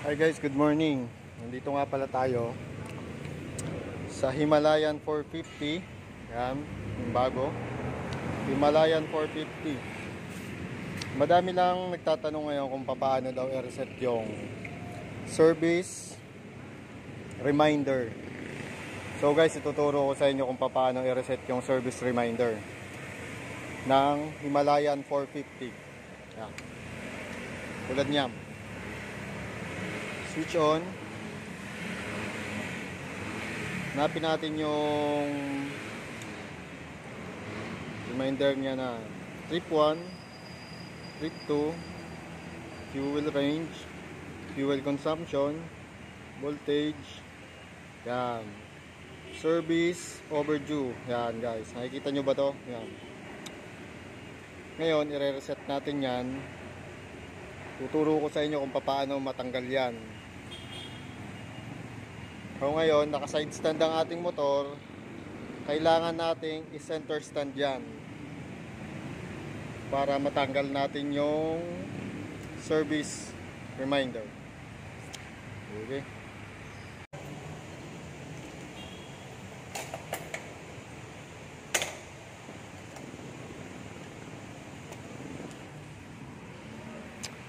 Hi guys, good morning. Nandito nga pala tayo sa Himalayan 450. Yan, yung bago. Himalayan 450. Madami lang nagtatanong ngayon kung paano daw i-reset yung service reminder. So guys, ituturo ko sa inyo kung paano i-reset yung service reminder ng Himalayan 450. Yan. Tulad niyan. Switch on. Hanapin natin yung reminder niya na trip 1, trip 2, fuel range, fuel consumption, voltage, yan, service overdue. Yan guys, nakikita nyo ba to? Yan. Ngayon, i-reset natin yan. Tuturo ko sa inyo kung paano matanggal yan. So ngayon, naka-side stand ang ating motor. Kailangan nating i-center stand yan para matanggal natin yung service reminder. Okay.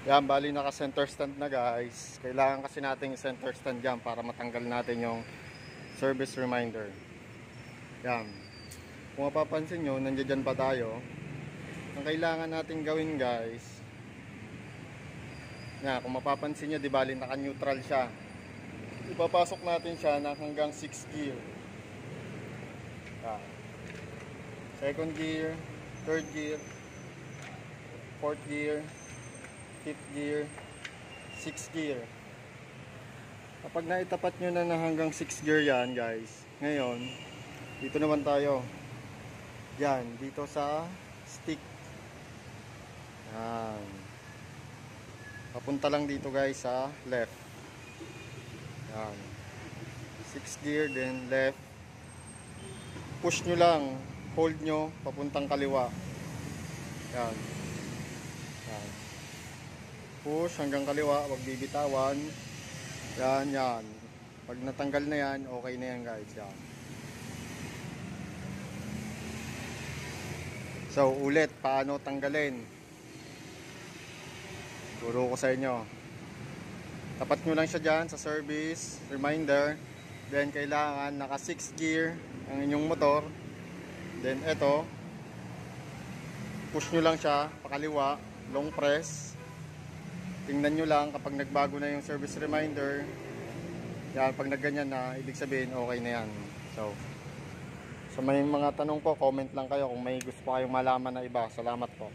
Yan, bali naka-center stand na guys. Kailangan kasi nating center stand dyan para matanggal natin yung service reminder. Yan. Kung mapapansin nyo, nandiyan dyan pa tayo. Ang kailangan natin gawin guys, yan, kung mapapansin nyo, di bali naka-neutral siya. Ipapasok natin siya na hanggang 6 gear. Yan. Second gear, third gear, fourth gear, 5th gear, 6th gear. Kapag naitapat nyo na hanggang 6 gear yan guys, ngayon dito naman tayo, yan, dito sa stick, yan, papunta lang dito guys sa left, yan, 6th gear, then left, push nyo lang, hold nyo papuntang kaliwa, yan, yan, push hanggang kaliwa, wag bibitawan. Yan, yan. Pag natanggal na yan, okay na yan guys. Yan. So, ulit, paano tanggalin? Turo ko sa inyo. Tapat nyo lang siya dyan sa service reminder. Then, kailangan naka 6 gear ang inyong motor. Then, eto, push nyo lang siya, pakaliwa, long press. Tingnan nyo lang kapag nagbago na yung service reminder. Yan, pag nagganyan na, ibig sabihin okay na yan. So, sa may mga tanong po, comment lang kayo kung may gusto pa kayong malaman na iba. Salamat po.